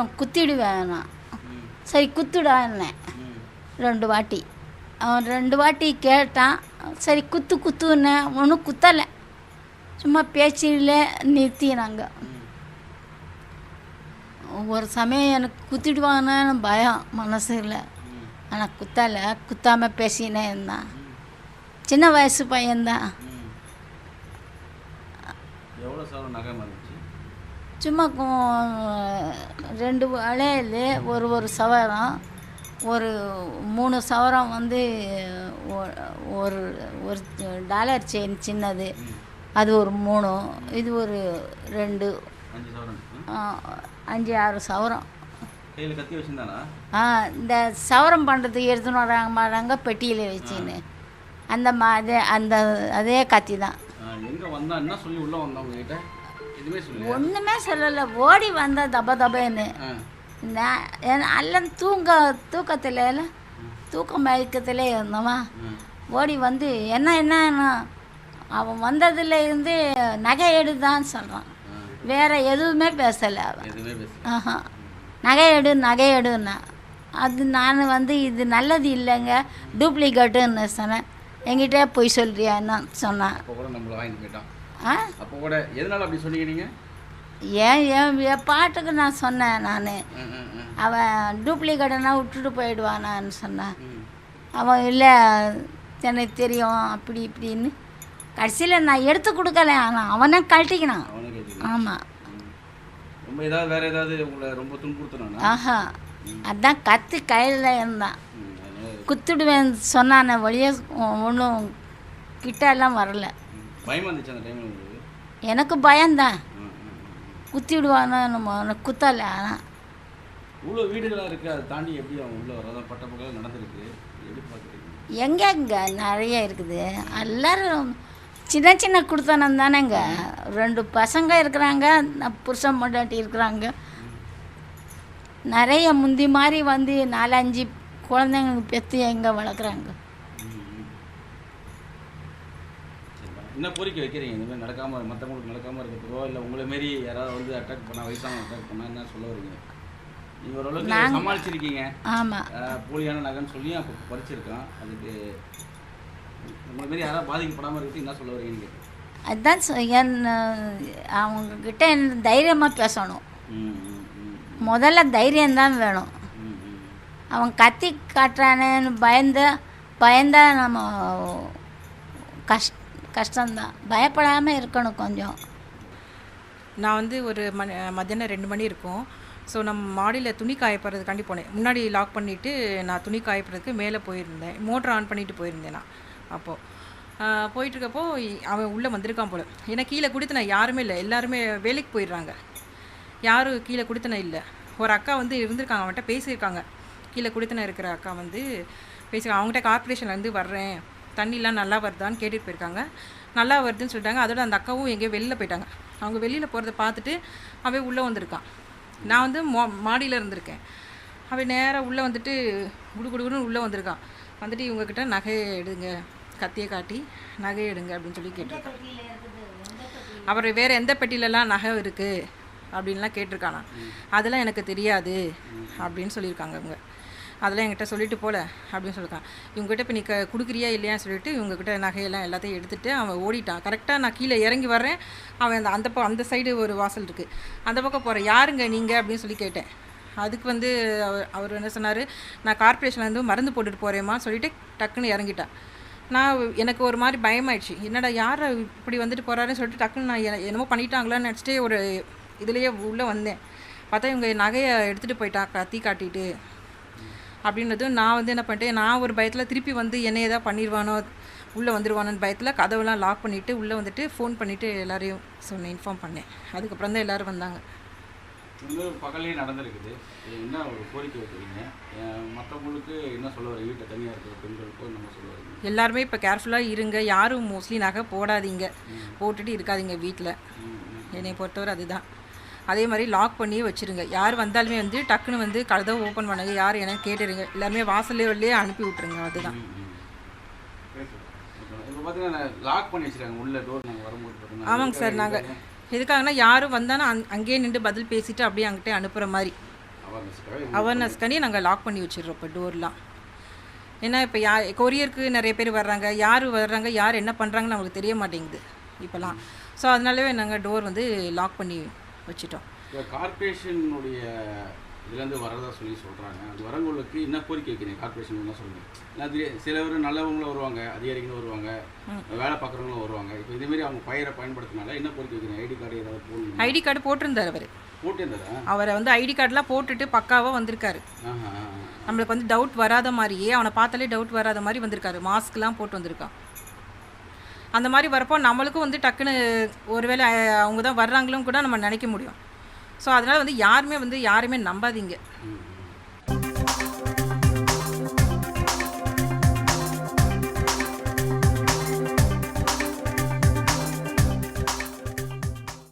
அப்புறம் குத்திடுவேன் நான். சரி குத்துடான்னேன் 2 வாட்டி. அவன் 2 வாட்டி கேட்டான். சரி குத்துன்னேன். ஒன்றும் குத்தலை, சும்மா பேச்சில் நிறுத்தினாங்க. ஒரு சமயம் எனக்கு குத்திடுவாங்கன்னு பயம் மனசில். ஆனால் குத்தாமல் பேசினே இருந்தான். சின்ன வயசு பையன்தான். சும்மா 2 வளையல், ஒரு சவரம், ஒரு 3 சவரம் வந்து ஒரு டாலர் செயின் சின்னது, அது ஒரு 3, இது ஒரு 2, 5-6 சவரம். இந்த சவரம் பண்ணுறதுக்கு எடுத்துன்னு வராங்க பெட்டியில் வச்சுன்னு. அந்த அதே கத்தி தான். ஒன்றுமே சொல்லலை, ஓடி வந்த தபன்னு. எல்லாம் தூக்கத்தில் தூக்கம் மயக்கத்தில் இருந்தவா ஓடி வந்து என்ன அவன் வந்ததுல இருந்து நகை எடுதான்னு சொல்கிறான். வேறு எதுவுமே பேசலை அவன். நகை எடுன்னா அது நான் வந்து இது நல்லது இல்லைங்க, டூப்ளிகேட்டுன்னு சொன்னேன். என்கிட்ட போய் சொல்கிறியான்னு சொன்னான். என் பாட்டுக்கு நான் சொன்னேன். அவன் டூப்ளிகேட்டனா விட்டுட்டு போயிடுவானான்னு சொன்னான். அவன் இல்லை எனக்கு தெரியும் அப்படி இப்படின்னு. கடைசியில் நான் எடுத்து கொடுக்கல, ஆனால் அவனே கழட்டிக்கினான். ஆமாம். ஆஹா, அதான் கத்தி கையில் இருந்தான். குத்துடுவேன் சொன்னானே வழியே ஒன்றும் கிட்டெல்லாம் வரல. எனக்கு பயம்தான், குத்திடுவானு குத்தலை. ஆனால் எங்கெங்க நிறைய இருக்குது. எல்லோரும் சின்ன குடுத்தனம் தானேங்க. 2 பசங்க இருக்கிறாங்க, புருஷன் பொண்டாட்டி இருக்கிறாங்க. நிறைய முந்தி மாதிரி வந்து 4-5 குழந்தைங்க பெற்று எங்கே வளர்க்குறாங்க. என்ன கோரிக்கை வைக்கிறீங்க? இந்த மாதிரி நடக்காமல் மற்றவங்களுக்கு நடக்காமல் இருக்கிறதுக்கோ, இல்லை உங்களை மாரி யாராவது வந்து அட்டாக் பண்ணால், வயசான அட்டாக் பண்ணால் என்ன சொல்ல வரீங்க? நீங்கள் ஓரளவுக்கு சமாளிச்சிருக்கீங்க. ஆமாம், போலியான நகைன்னு சொல்லி அப்போ பறிச்சிருக்கான். அதுக்கு உங்களை மாரி யாராவது பாதிக்கப்படாமல் இருக்குது என்ன சொல்ல வரீங்க? அதுதான் அவங்கக்கிட்ட தைரியமாக பேசணும். முதல்ல தைரியம்தான் வேணும். அவன் கத்தி காட்டுறானேன்னு பயந்தா நம்ம கஷ்டம்தான். பயப்படாமல் இருக்கணும் கொஞ்சம். நான் வந்து ஒரு மத்தியானம் 2 மணி இருக்கும். ஸோ நம்ம மாடியில் துணி காயப்படுறதுக்காண்டி போனேன். முன்னாடி லாக் பண்ணிவிட்டு நான் துணி காயப்படுறதுக்கு மேலே போயிருந்தேன். மோட்டர் ஆன் பண்ணிவிட்டு போயிருந்தேன் நான். அப்போது போயிட்டுருக்கப்போ அவன் உள்ளே வந்திருக்கான் போல். ஏன்னா கீழே குடித்தன யாருமே இல்லை, எல்லாருமே வேலைக்கு போயிடுறாங்க. யாரும் கீழே குடித்தன இல்லை. ஒரு அக்கா வந்து இருந்திருக்காங்க, அவன்கிட்ட பேசியிருக்காங்க. கீழே குடித்தன இருக்கிற அக்கா வந்து பேசியிருக்காங்க. அவங்ககிட்ட கார்பரேஷன்லேருந்து வர்றேன், தண்ணிலாம் நல்லா வருதான்னு கேட்டுட்டு போயிருக்காங்க. நல்லா வருதுன்னு சொல்லிட்டாங்க. அதோட அந்த அக்காவும் எங்கேயோ வெளியில் போயிட்டாங்க. அவங்க வெளியில் போகிறத பார்த்துட்டு அவன் உள்ளே வந்திருக்கான். நான் வந்து மாடியில் இருந்திருக்கேன். அவன் நேராக உள்ளே வந்துட்டு குடுகுடுன்னு உள்ளே வந்திருக்கான். வந்துட்டு இவங்கக்கிட்ட நகையை எடுங்க, கத்தியை காட்டி நகையை எடுங்க அப்படின்னு சொல்லி கேட்டிருக்கான். அப்புறம் வேறு எந்த பெட்டியிலலாம் நகை இருக்குது அப்படின்லாம் கேட்டிருக்கானா. அதெல்லாம் எனக்கு தெரியாது அப்படின்னு சொல்லியிருக்காங்க அவங்க. அதெல்லாம் என்கிட்ட சொல்லிட்டு போல அப்படின்னு சொல்லியிருக்கான். இவங்ககிட்ட இப்போ நீ கொடுக்குறியா இல்லையான்னு சொல்லிட்டு இவங்ககிட்ட நகையெல்லாம் எல்லாத்தையும் எடுத்துகிட்டு அவன் ஓடிட்டான். கரெக்டாக நான் கீழே இறங்கி வர்றேன். அவன் அந்த சைடு ஒரு வாசல் இருக்குது, அந்த பக்கம் போகிறேன். யாருங்க நீங்கள் அப்படின்னு சொல்லி கேட்டேன். அதுக்கு வந்து அவர் என்ன சொன்னார், நான் கார்பரேஷன்லேருந்து மருந்து போட்டுட்டு போகிறேம்மான்னு சொல்லிட்டு டக்குன்னு இறங்கிட்டான். எனக்கு ஒரு மாதிரி பயமாயிடுச்சு. என்னடா யார் இப்படி வந்துட்டு போகிறாருன்னு சொல்லிட்டு டக்குன்னு நான் என்னமோ பண்ணிட்டாங்களான்னு நினச்சிட்டு ஒரு இதுலேயே உள்ளே வந்தேன். பார்த்தா இவங்க நகையை எடுத்துகிட்டு போயிட்டான் கத்தி காட்டிட்டு அப்படின்றதும். நான் வந்து என்ன பண்ணிட்டேன், நான் ஒரு பயத்தில் திருப்பி வந்து என்ன ஏதாவது பண்ணிடுவானோ, உள்ளே வந்துடுவானோன்னு பயத்தில் கதவெல்லாம் லாக் பண்ணிவிட்டு உள்ளே வந்துட்டு ஃபோன் பண்ணிவிட்டு எல்லோரையும் இன்ஃபார்ம் பண்ணேன். அதுக்கப்புறம் தான் எல்லோரும் வந்தாங்க. பகலே நடந்திருக்குது, என்ன ஒரு கோரிக்கை வைக்கிறீங்க? மற்றவங்களுக்கு என்ன சொல்ல வர? வீட்டை தனியாக இருக்கிற பெண்களுக்கும் என்ன சொல்ல வரீங்க? எல்லாருமே இப்போ கேர்ஃபுல்லாக இருங்க. யாரும் மோஸ்ட்லி நகை போடாதீங்க, போட்டுட்டு இருக்காதீங்க வீட்டில். என்னை பொறுத்தவரை அதுதான். அதே மாதிரி லாக் பண்ணி வச்சுருங்க. யார் வந்தாலுமே வந்து டக்குன்னு வந்து கதவை ஓப்பன் பண்ணுங்க, யார் எனக்கு கேட்டுருங்க. எல்லாருமே வாசல்லே அனுப்பி விட்ருங்க. அதுதான். ஆமாங்க சார். நாங்கள் எதுக்காகனா யாரும் வந்தாலும் அங்கேயே நின்று பதில் பேசிவிட்டு அப்படியே அங்கிட்டே அனுப்புகிற மாதிரி அவேர்னஸ்க்காண்டி நாங்கள் லாக் பண்ணி வச்சிடுறோம் இப்போ டோர்லாம். ஏன்னா இப்போ கொரியருக்கு நிறைய பேர் வர்றாங்க, யார் வர்றாங்க யார் என்ன பண்ணுறாங்கன்னு நம்மளுக்கு தெரிய மாட்டேங்குது இப்போலாம். ஸோ அதனாலவே நாங்கள் டோர் வந்து லாக் பண்ணி வச்சுட்டோம். கார்பரேஷனுடைய இதுலேருந்து வரதா சொல்கிறாங்க. அது வரவங்களுக்கு என்ன கோரிக்கை வைக்கிறீங்க? கார்பரேஷன் என்ன சொல்லுங்கள்? சில பேர் நல்லவங்களும் வருவாங்க, அதிகாரிகளும் வருவாங்க, வேலை பார்க்குறவங்களும் வருவாங்க. இப்போ இதேமாரி அவங்க பயிரை பயன்படுத்தினால என்ன கோரிக்கை வைக்கிறீங்க? ஐடி கார்டு ஏதாவது போடணும்? ஐடி கார்டு போட்டிருந்தார் அவர். போட்டிருந்தாரா? அவரை வந்து ஐடி கார்டெலாம் போட்டுட்டு பக்காவாக வந்திருக்காரு. நம்மளுக்கு வந்து டவுட் வராத மாதிரியே, அவனை பார்த்தாலே டவுட் வராத மாதிரி வந்திருக்காரு. மாஸ்க்லாம் போட்டு வந்திருக்கான். அந்த மாதிரி வரப்போ நம்மளுக்கும் வந்து டக்குன்னு ஒருவேளை அவங்க தான் வர்றாங்களும் கூட நம்ம நினைக்க முடியும். ஸோ அதனால் வந்து யாருமே நம்பாதீங்க.